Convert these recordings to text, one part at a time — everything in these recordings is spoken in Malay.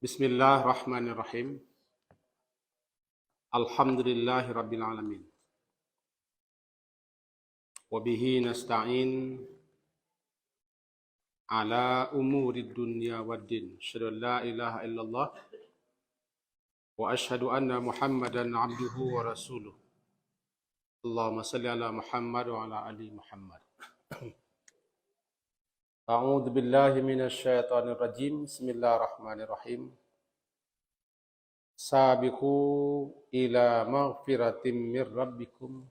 Bismillahirrahmanirrahim. Alhamdulillahi rabbil alamin. Wabihi nasta'in ala umuri dunya waddin. Asyhadu an la ilaha illallah wa asyhadu anna Muhammadan abduhu wa rasuluh. Allahumma salli ala Muhammad wa ala ali Muhammad. A'udzu billahi minasy syaithanir rajim. Bismillahirrahmanirrahim. Sabiqu ila maghfiratin mir rabbikum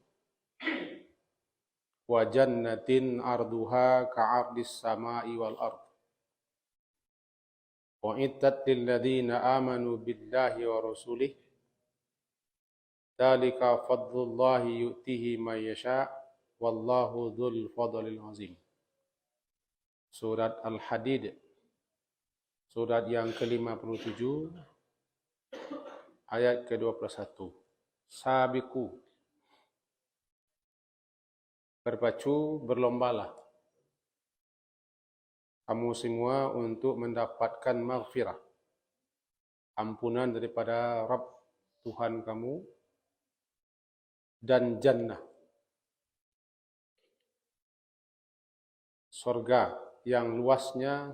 wa jannatin arduha ka'ardis samai wal ard. U'iddat lil ladzina amanu billahi wa rasulih. Dzalika fadlullahi yu'tihi man yasha' wallahu dzul fadlil azim. Surat Al-Hadid, surat yang ke-57, ayat ke-21. Sabiqu, berpacu, berlombalah kamu semua untuk mendapatkan maghfirah, ampunan daripada Rabb Tuhan kamu, dan jannah, surga yang luasnya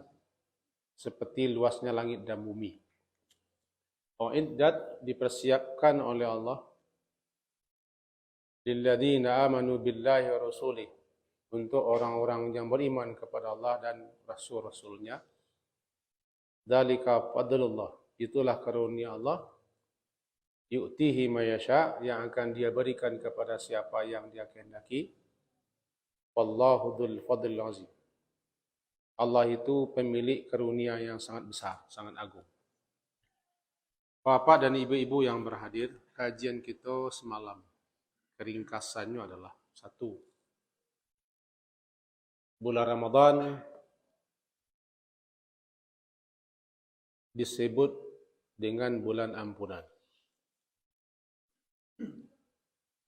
seperti luasnya langit dan bumi. U'iddat, dipersiapkan oleh Allah, lilladzina amanu billahi wa rasulih, untuk orang-orang yang beriman kepada Allah dan Rasul-Rasulnya. Dzalika fadlullah, itulah karunia Allah, yu'tihi may yasha', yang akan dia berikan kepada siapa yang dia kehendaki. Wallahu dzul fadlil azim. Allah itu pemilik karunia yang sangat besar, sangat agung. Bapak dan ibu-ibu yang berhadir, kajian kita semalam, keringkasannya adalah 1. Bulan Ramadan disebut dengan bulan ampunan.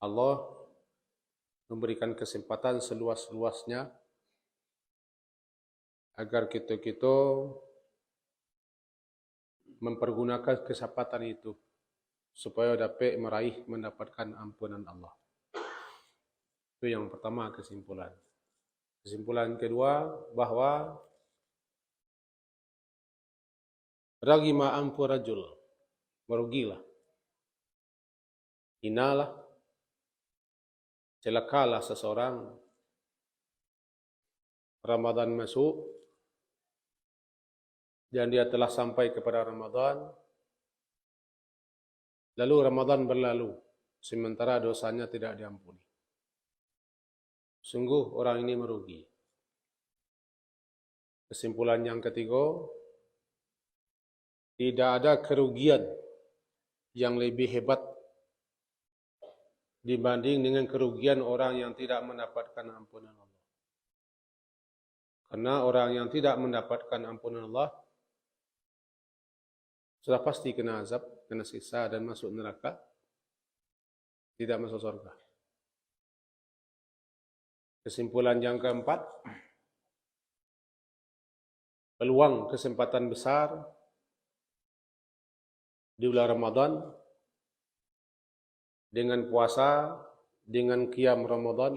Allah memberikan kesempatan seluas-luasnya agar kita mempergunakan kesempatan itu supaya dapat mendapatkan ampunan Allah. Itu yang pertama kesimpulan. Kesimpulan kedua, bahwa ragima ampu rajul, merugilah, hinalah, celakalah seseorang, Ramadan masuk dan dia telah sampai kepada Ramadan, lalu Ramadan berlalu, sementara dosanya tidak diampuni. Sungguh orang ini merugi. Kesimpulan yang ketiga, tidak ada kerugian yang lebih hebat dibanding dengan kerugian orang yang tidak mendapatkan ampunan Allah. Karena orang yang tidak mendapatkan ampunan Allah sudah pasti kena azab, kena siksa dan masuk neraka, tidak masuk surga. Kesimpulan yang keempat, peluang kesempatan besar di bulan Ramadan dengan puasa, dengan qiyam Ramadan,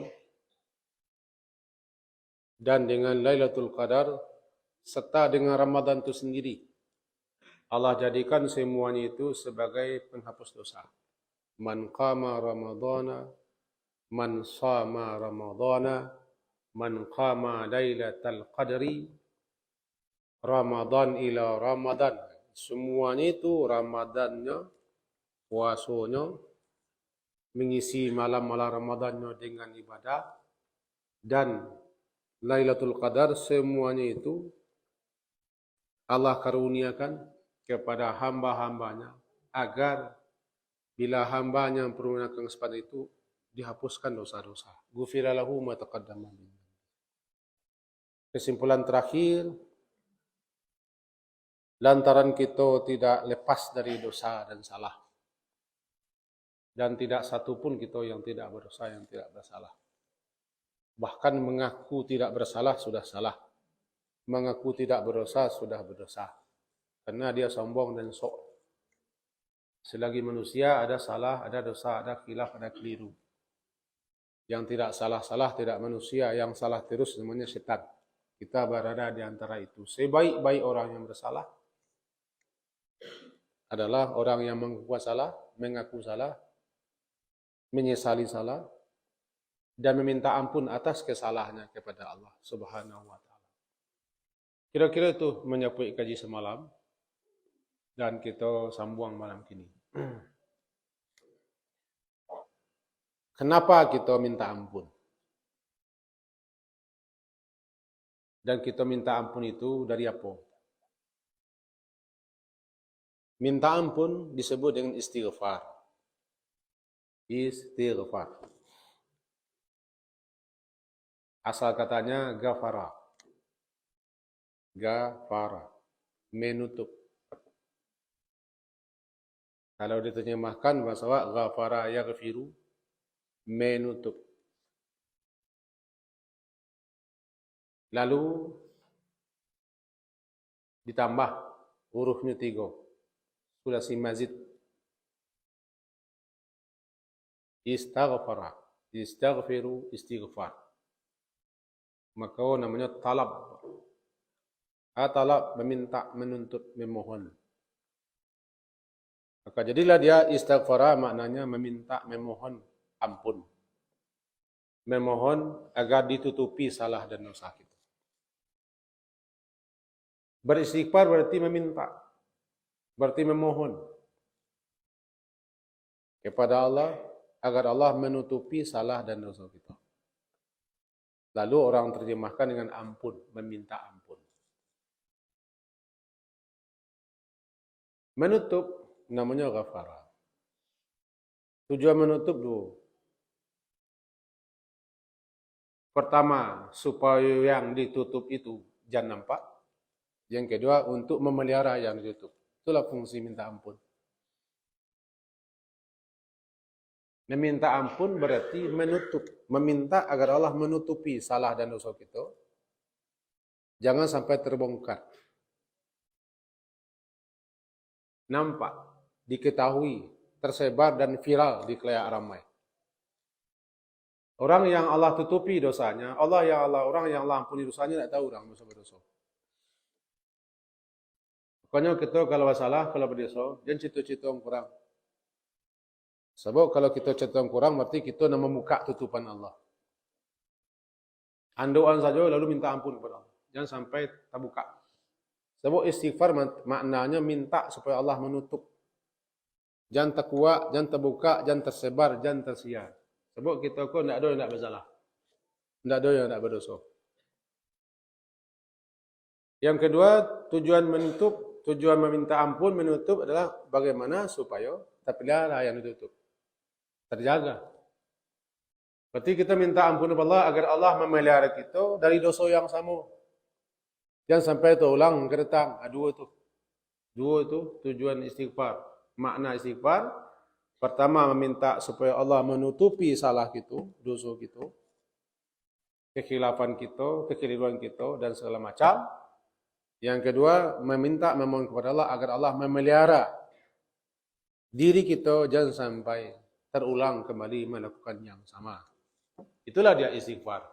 dan dengan Lailatul Qadar, serta dengan Ramadan itu sendiri. Allah jadikan semuanya itu sebagai penghapus dosa. Man qama Ramadana, man shama Ramadana, man qama Lailatul Qadri, Ramadan ila Ramadan. Semuanya itu Ramadannya, puasanya, mengisi malam-malam Ramadannya dengan ibadah, dan Lailatul Qadar, semuanya itu Allah karuniakan kepada hamba-hambanya agar bila hambanya mempergunakan kesempatan itu dihapuskan dosa-dosa. Ghufira lahu ma taqaddama min dhanbi. Kesimpulan terakhir, lantaran kita tidak lepas dari dosa dan salah, dan tidak satu pun kita yang tidak berdosa, yang tidak bersalah. Bahkan mengaku tidak bersalah sudah salah, mengaku tidak berdosa sudah berdosa. Karena dia sombong dan sok. Selagi manusia ada salah, ada dosa, ada khilaf, ada keliru. Yang tidak salah-salah tidak manusia, yang salah terus namanya setan. Kita berada di antara itu. Sebaik-baik orang yang bersalah adalah orang yang mengaku salah, menyesali salah, dan meminta ampun atas kesalahannya kepada Allah Subhanahu wa Ta'ala. Kira-kira itu menyapu kaji semalam, dan kita sambung malam kini. Kenapa kita minta ampun? Dan kita minta ampun itu dari apa? Minta ampun disebut dengan istighfar. Istighfar. Asal katanya gafara. Gafara. Menutup. Kalau diterjemahkan bahasa ghafara yaghfiru, menutup. Lalu ditambah hurufnya 3. Sulasi mazid. Istaghfara. Istaghfiru, istighfar. Maka namanya talab. Talab meminta, menuntut, memohon. Maka jadilah dia istighfara, maknanya meminta, memohon ampun. Memohon agar ditutupi salah dan dosa kita. Beristighfar berarti meminta, berarti memohon kepada Allah agar Allah menutupi salah dan dosa kita. Lalu orang terjemahkan dengan ampun, meminta ampun. Menutup namanya ghafara. Tujuan menutup dulu. Pertama, supaya yang ditutup itu jangan nampak. Yang kedua, untuk memelihara yang ditutup. Itulah fungsi minta ampun. Meminta ampun berarti menutup. Meminta agar Allah menutupi salah dan dosa kita. Jangan sampai terbongkar. Nampak, diketahui, tersebar dan viral di khalayak ramai. Orang yang Allah tutupi dosanya, orang yang Allah ampuni dosanya, tidak tahu orang dosa berdosa. Pokoknya kita kalau salah, kalau berdosa, jangan cerita-cerita kurang. Sebab kalau kita cerita kurang, berarti kita nak membuka tutupan Allah. Andoan saja lalu minta ampun kepada Allah. Jangan sampai terbuka. Sebab istighfar maknanya minta supaya Allah menutup. Jangan terkuat, jangan terbuka, jangan tersebar, jangan tersiar. Sebab kita kok tidak ada yang tidak bersalah. Tidak ada yang tidak berdosa. Yang kedua, tujuan menutup, tujuan meminta ampun, menutup adalah bagaimana supaya terpelihara yang ditutup. Terjaga. Berarti kita minta ampun kepada Allah agar Allah memelihara kita dari dosa yang sama. Jangan sampai terulang ke datang. Dua itu tujuan istighfar. Makna istighfar, pertama meminta supaya Allah menutupi salah kita, dosa kita, kekhilafan kita, kekeliruan kita dan segala macam. Yang kedua, meminta memohon kepada Allah agar Allah memelihara diri kita jangan sampai terulang kembali melakukan yang sama. Itulah dia istighfar.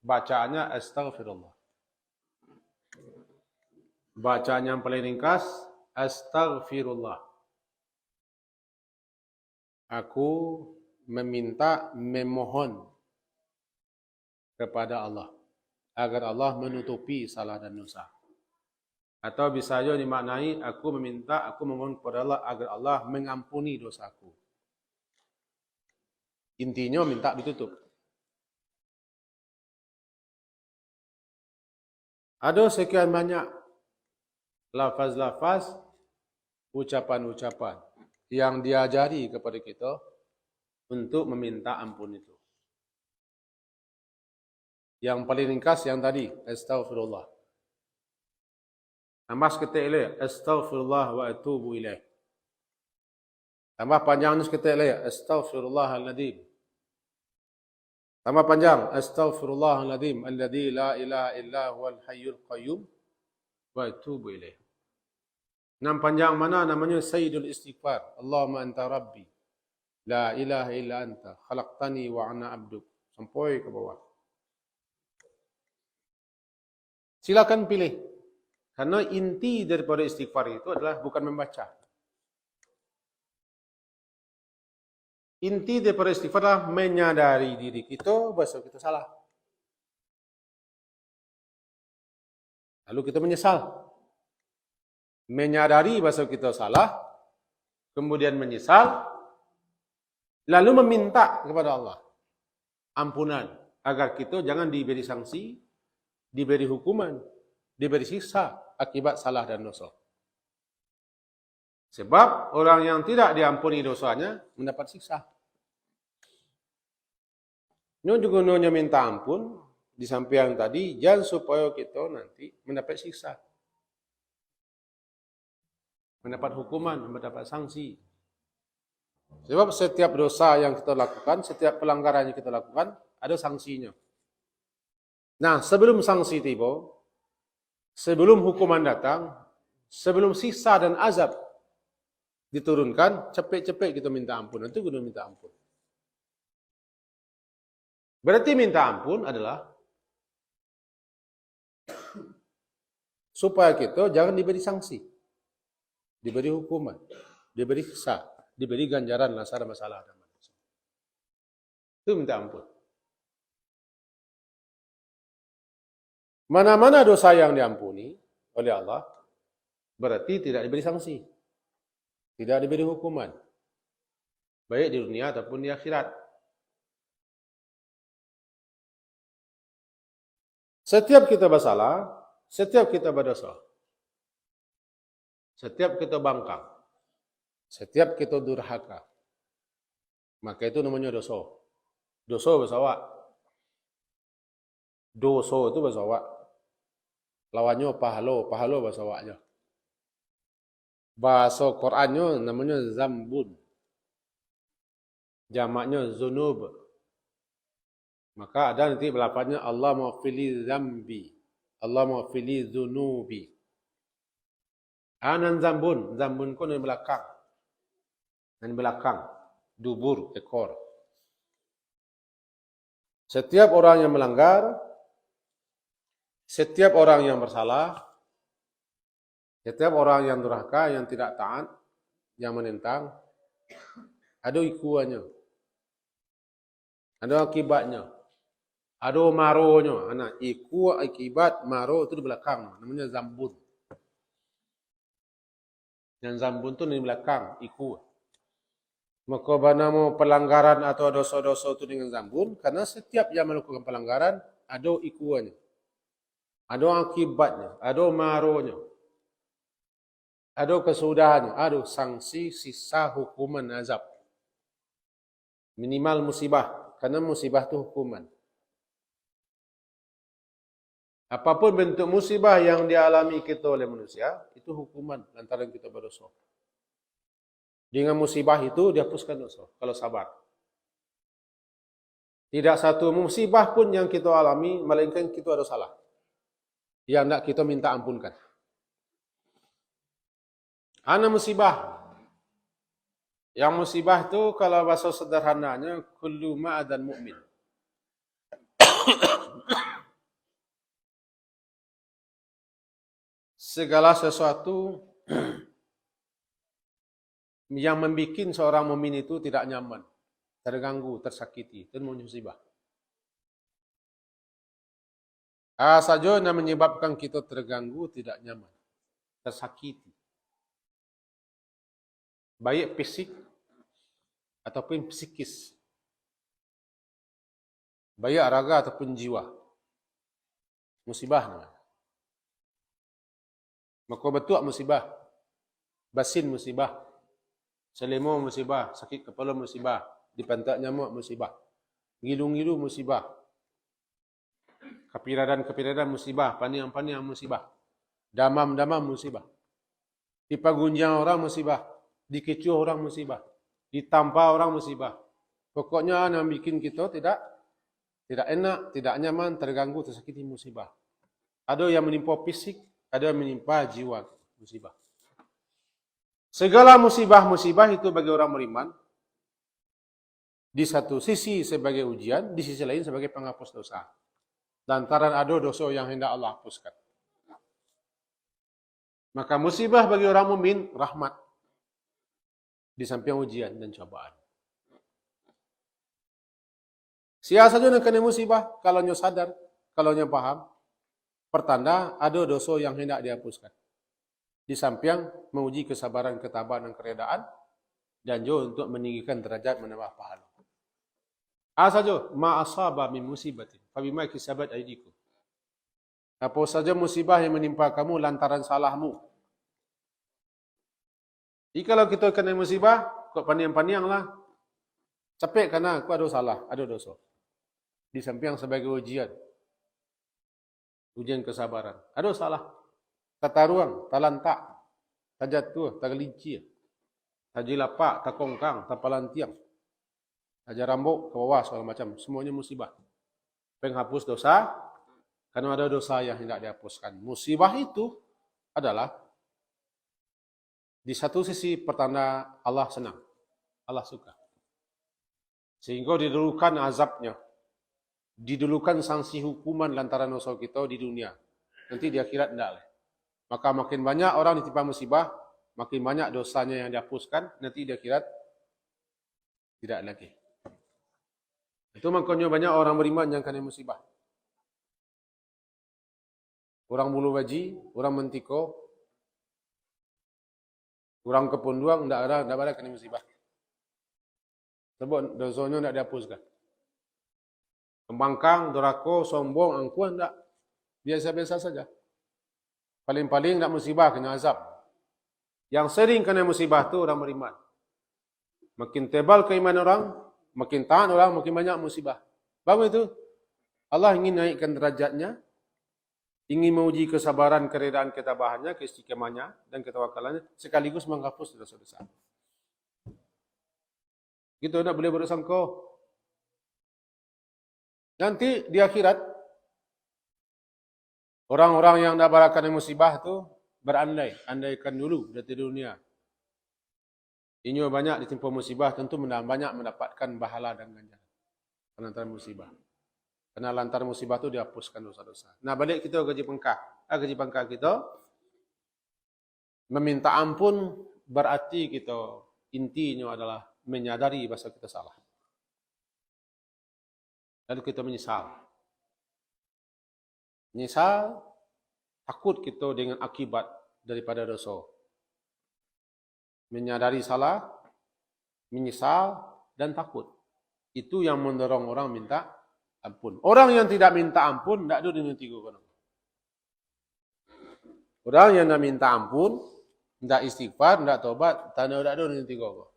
Bacaannya astaghfirullah. Bacaan yang paling ringkas, astaghfirullah. Aku meminta, memohon kepada Allah agar Allah menutupi salah dan dosa. Atau bisa juga dimaknai, aku meminta, aku memohon kepada Allah agar Allah mengampuni dosaku. Intinya minta ditutup. Ada sekian banyak lafaz-lafaz, ucapan-ucapan yang diajari kepada kita untuk meminta ampun itu. Yang paling ringkas yang tadi, astaghfirullah. Tambah seketik lagi, astaghfirullah wa atubu ilaih. Tambah panjang seketik lagi, astaghfirullahaladzim. Tambah panjang, astaghfirullahaladzim alladzi la ilaha illa huwal hayyul qayyum wa atubu ilaih. Nama panjang mana? Namanya Sayyidul Istighfar. Allahumma anta rabbi. La ilaha illa anta. Khalaqtani wa ana abduk. Sampai ke bawah. Silakan pilih. Karena inti daripada istighfar itu adalah bukan membaca. Inti daripada istighfar adalah menyadari diri kita bahwa kita salah. Lalu kita menyesal. Menyadari bahwa kita salah, kemudian menyesal, lalu meminta kepada Allah ampunan agar kita jangan diberi sanksi, diberi hukuman, diberi siksa akibat salah dan dosa. Sebab orang yang tidak diampuni dosanya mendapat siksa. Ini juga nyonya minta ampun di samping tadi, jangan supaya kita nanti mendapat siksa, mendapat hukuman, mendapat sanksi. Sebab setiap dosa yang kita lakukan, setiap pelanggaran yang kita lakukan, ada sanksinya. Nah, sebelum sanksi tiba, sebelum hukuman datang, sebelum siksa dan azab diturunkan, cepet-cepet kita minta ampun. Itu kita minta ampun. Berarti minta ampun adalah supaya kita jangan diberi sanksi, diberi hukuman, diberi siksa, diberi ganjaran lasar masalah dan manusia. Itu minta ampun. Mana-mana dosa yang diampuni oleh Allah, berarti tidak diberi sanksi, tidak diberi hukuman, baik di dunia ataupun di akhirat. Setiap kita bersalah, setiap kita berdosa, setiap kita bangkang, setiap kita durhaka, maka itu namanya dosa. Dosa bersawak. Dosa itu bersawak. Lawannya pahala, pahala bersawaknya. Bahasa Qurannya namanya zambun. Jamaknya zunub. Maka ada nanti belapangnya Allah maghfirli zambi, Allah maghfirli zunubi. Anan zambun, zambun ko di belakang. Di belakang, dubur, ekor. Setiap orang yang melanggar, setiap orang yang bersalah, setiap orang yang durhaka, yang tidak taat, yang menentang, ada ikuannya, ada akibatnya, ada maronya. Anak iku, akibat, maro itu di belakang, namanya zambun. Yang zambun itu di belakang, iku. Maka banamu pelanggaran atau dosa-dosa itu dengan zambun, karena setiap yang melakukan pelanggaran ada ikuannya, ada akibatnya, ada maronya, ada kesudahannya, ada sanksi, sisa, hukuman, azab. Minimal musibah, karena musibah itu hukuman. Apapun bentuk musibah yang dialami kita oleh manusia, itu hukuman lantaran kita berdosa. Dengan musibah itu dihapuskan dosa, kalau sabar. Tidak satu musibah pun yang kita alami, melainkan kita ada salah, yang nak kita minta ampunkan. Ana musibah. Yang musibah itu kalau bahasa sederhananya, kullu ma'adan mu'min. Segala sesuatu yang membuat seorang mukmin itu tidak nyaman, terganggu, tersakiti, itu musibah. Saja yang menyebabkan kita terganggu, tidak nyaman, tersakiti, baik fisik ataupun psikis, baik raga ataupun jiwa, musibah namanya. Maka betul musibah, basin musibah, selemo musibah, sakit kepala musibah, dipantak nyamuk musibah, ngilu-ngilu musibah, kepiradan musibah, paniang-paniang musibah, damam-damam musibah, dipagunjang orang musibah, dikecuh orang musibah, ditampa orang musibah. Pokoknya yang bikin kita tidak enak, tidak nyaman, terganggu, tersakiti musibah. Ada yang menimpa fisik, ada yang menimpa jiwa musibah. Segala musibah-musibah itu bagi orang beriman, di satu sisi sebagai ujian, di sisi lain sebagai penghapus dosa. Lantaran ada dosa yang hendak Allah hapuskan. Maka musibah bagi orang mukmin rahmat di samping ujian dan cobaan. Siapa saja yang kena musibah, kalau nyo sadar, kalau nyo paham, pertanda ada dosa yang hendak dihapuskan. Di samping menguji kesabaran, ketabahan dan keredaan, dan juga untuk meninggikan derajat menambah pahala. Saja ma asaba min musibatin fabima kasabat aydikum. Apa saja musibah yang menimpa kamu lantaran salahmu. Jadi kalau kita kena musibah, kok paniang-panianglah. Capek karena aku ada salah, ada dosa. Di samping sebagai ujian. Ujian kesabaran. Ada salah. Tata ruang, talantak, tajatuh, tagalinci, tajilapak, takongkang, tapalantiang. Ajar rambut ke bawah segala macam, semuanya musibah. Penghapus dosa, karena ada dosa yang tidak dihapuskan. Musibah itu adalah di satu sisi pertanda Allah senang, Allah suka. Sehingga didulukan azabnya, didulukan sanksi hukuman lantaran dosa kita di dunia. Nanti di akhirat tidak. Maka makin banyak orang ditimpa musibah, makin banyak dosanya yang dihapuskan, nanti di akhirat tidak lagi. Itu makanya banyak orang beriman yang kena musibah. Orang bulu baji, orang mentiko, orang kepunduang, tidak ada kena musibah. Sebab dosanya tidak dihapuskan. Pembangkang, dorako, sombong, angkuhan, tidak. Biasa-biasa saja. Paling-paling tidak musibah, kena azab. Yang sering kena musibah itu orang beriman. Makin tebal keimanan orang, makin tahan orang, makin banyak musibah. Bagus itu. Allah ingin naikkan derajatnya, ingin menguji kesabaran, keredaan, ketabahannya, keistiqamannya, dan ketawakalannya, sekaligus menghapus dosa-dosa. Gitu, tidak boleh bersangka. Nanti di akhirat, orang-orang yang tidak berakan musibah itu berandai, andaikan dulu dari dunia. Ini banyak ditimpa musibah, tentu banyak mendapatkan pahala dan ganjaran. Lantaran musibah. Karena lantaran musibah itu dihapuskan dosa-dosa. Nah, balik kita gaji pangkah. Gaji pangkah kita meminta ampun berarti kita intinya adalah menyadari bahasa kita salah. Lalu kita menyesal. Menyesal, takut kita dengan akibat daripada dosa. Menyadari salah, menyesal, dan takut. Itu yang mendorong orang minta ampun. Orang yang tidak minta ampun, tidak ada dengan tiga orang. Orang yang tidak minta ampun, tidak istighfar, tidak tobat, tidak ada dengan tiga orang.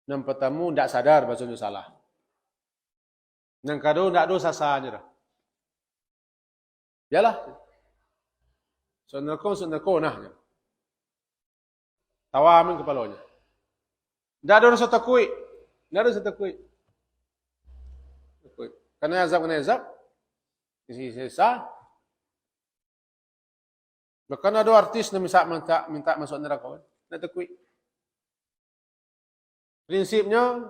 Yang pertama, tidak sadar bahasanya salah. Yang kedua, tidak ada sasanya. Yalah. Sonarko nahnya. Tawamin kepalanya. Tidak ada rasa takut. Tidak ada rasa takut. Kena azab. Isi sisa. Bahkan ada artis yang minta masuk neraka. Tidak takut. Prinsipnya,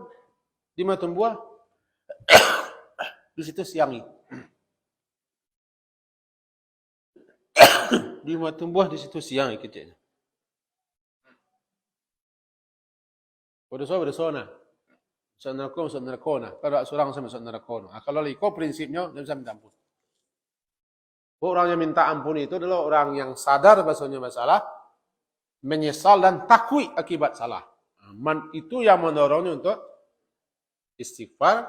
di matun buah, di situ siangi. Di matun buah, di situ siangi kecilnya. Berdosa. Masuk neraka. Kalau seorang saya masuk neraka. Kalau liko prinsipnya, dia bisa minta ampun. Orang yang minta ampun itu adalah orang yang sadar bahasanya masalah, menyesal dan takut akibat salah. Itu yang mendorongnya untuk istighfar.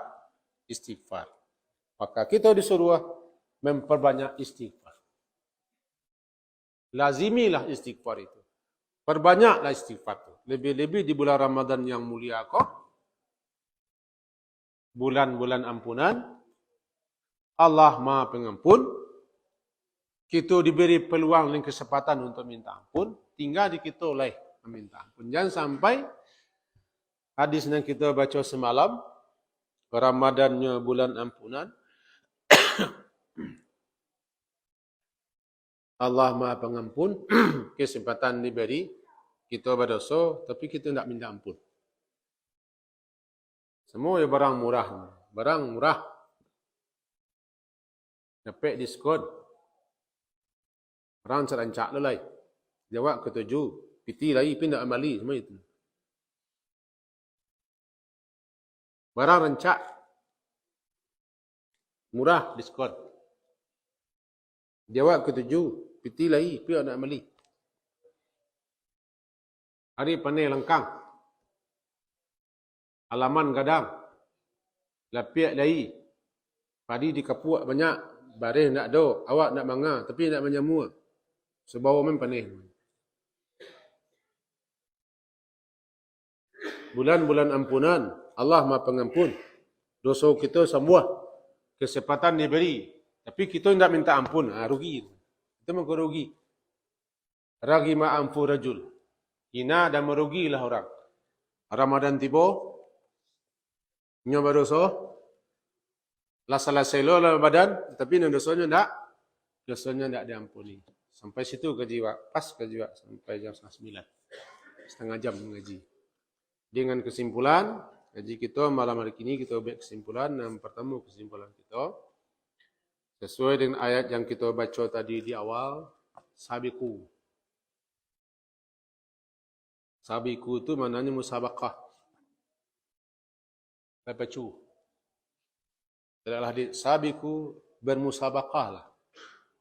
Maka kita disuruh memperbanyak istighfar. Lazimilah istighfar itu. Perbanyaklah istighfar itu. Lebih-lebih di bulan Ramadan yang mulia kok. Bulan-bulan ampunan. Allah Maha Pengampun. Kita diberi peluang dan kesempatan untuk minta ampun. Tinggal di kita oleh meminta ampun. Jangan sampai hadis yang kita baca semalam. Ramadannya bulan ampunan. Allah Maha Pengampun. Kesempatan diberi. kita berdosa, tapi kita tidak minta ampun. Semua ya barang murah. Barang murah. Dapat diskon. Orang serancak lelai. Jawab ketujuh. Piti lagi pindah amali. Semua itu. Barang rancak. Murah diskon. Jawab ketujuh. Piti lagi pindah amali. Hari panai lengkang. Halaman gadang. Lapiak lai. Padi dikapuak banyak. Baris nak do. Awak nak manga. Tapi nak menyamua. Sebawa main panai. Bulan-bulan ampunan. Allah Maha Pengampun. Dosa kita semua. Kesempatan diberi. Tapi kita tidak minta ampun. Rugi. Itu maka rugi. Ragi ma'amfu rajul. Hina dan merugilah orang. Ramadan tiba. Nyoba dosa. Lasalah selo lah badan. Tapi dosanya tidak. Dosanya tidak diampuni. Sampai situ ke jiwa. Pas ke jiwa. Sampai jam 9. Setengah jam mengaji. Dengan kesimpulan. Ngaji kita malam hari ini kita buat kesimpulan. Yang pertama kesimpulan kita. Sesuai dengan ayat yang kita baca tadi di awal. Sabiku. Sabiku itu maknanya musabaqah. Berpacu. Tidaklah sabiku bermusabaqahlah.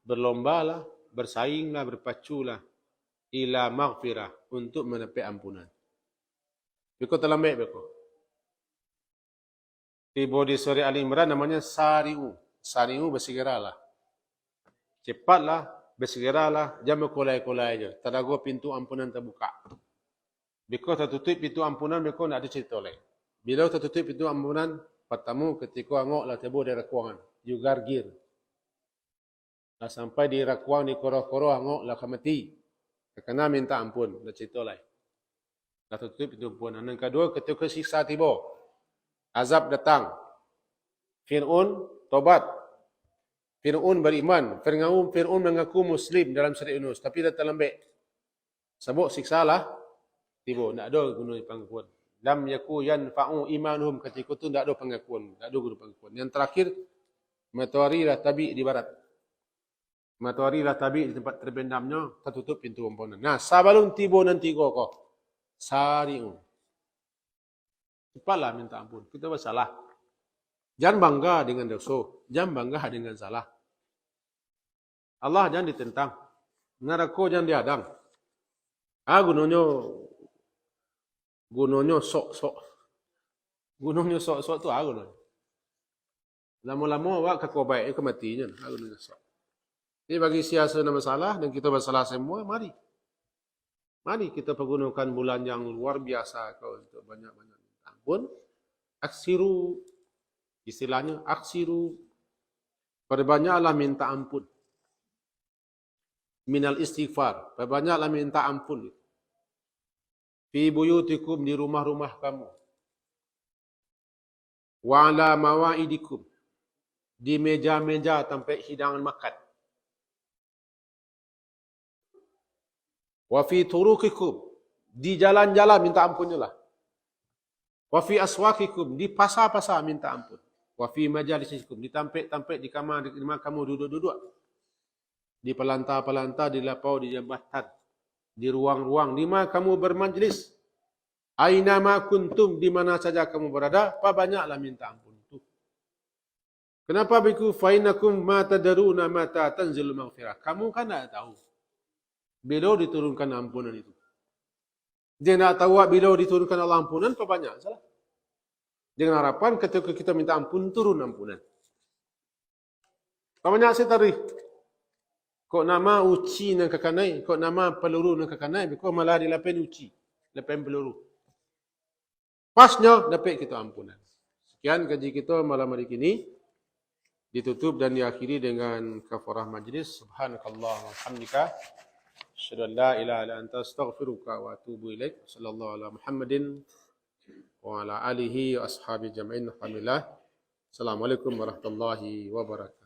Berlombalah, bersainglah, berpaculah. Ila maghfirah. Untuk menepi ampunan. Biko terlambat biko. Tiba di surah Ali Imran namanya Sari'u. Sari'u bersegeralah. Cepatlah, bersegeralah. Jangan kolai-kolai aja. Tadago pintu ampunan terbuka. Biko tertutup pintu ampunan, biko nak ada cerita lain. Bila tertutup pintu ampunan, pertama ketika angoklah tiba dari rakuangan. You gargir. Dah sampai di rakuang, di koro-koro angoklah mati. Kena minta ampun. Dah cerita lain. Dah tertutup pintu ampunan. Yang kedua, ketika siksa tiba. Azab datang. Fir'aun tobat. Fir'aun beriman. Fir'aun mengaku Muslim dalam surah Yunus. Tapi dah terlambat. Sebab siksa lah. Tiba. Tak ada guna pengakuan. Lam yaku yanfa'u imanuhum. Ketika itu tak ada pengakuan. Tak ada guna pengakuan. Yang terakhir. Matahari lah tabi' di barat. Matahari lah tabi' di tempat terbendamnya. Tertutup pintu ampunan. Nah, sabalun tiba nanti kau. Sari'u. Cepatlah minta ampun. Kita bersalah. Jangan bangga dengan dosa. Jangan bangga dengan salah. Allah jangan ditentang. Neraka jangan diadang. Gunanya sok-sok. Gunanya sok-sok tu gunanya. Lama-lama awak kaku baik ke matinya. Gunanya sok. Jadi bagi siasa nama salah dan kita bersalah semua, mari. Mari kita pergunakan bulan yang luar biasa untuk banyak-banyak minta ampun. Aksiru, istilahnya aksiru, perbanyaklah minta ampun. Minal istighfar, perbanyaklah minta ampun. Fi buyutikum, di rumah-rumah kamu. Wa ala mawaidikum, di meja-meja tempat hidangan makan. Wa fi turuqikum, di jalan-jalan minta ampunnya lah. Wa fi aswaqikum, di pasar-pasar minta ampun. Wa fi majalisikum, di tempat-tempat di kamar di mana kamu duduk-duduk. Di pelantar-pelantar, di lapau, di jambatan, di ruang-ruang di mana kamu bermajlis. Aina ma kuntum, di mana saja kamu berada, banyaklah minta ampun itu. Kenapa biku fa innakum ma tadruna mata tanzilul maghfirah? Kamu kan tak tahu bila diturunkan ampunan itu. Dia nak tahu bila diturunkan Allah ampunan, apa banyak salah. Dengan harapan ketika kita minta ampun, turun ampunan. Apa banyak saya tarikh. Kok nama uci nak kakanai, kok nama peluru nak kakanai, kok malah dilapen uci, lapen peluru. Pasnya dapat kita ampunan. Sekian kaji kita malam hari ini. Ditutup dan diakhiri dengan kafarah majlis. Subhanakallah wa hamdika. Asyhadu an la ilaha illa anta astaghfiruka wa atubu ilaik. Sallallahu ala Muhammadin wa ala alihi wa ashabi jam'in. Alhamdulillah. Assalamualaikum warahmatullahi wabarakatuh.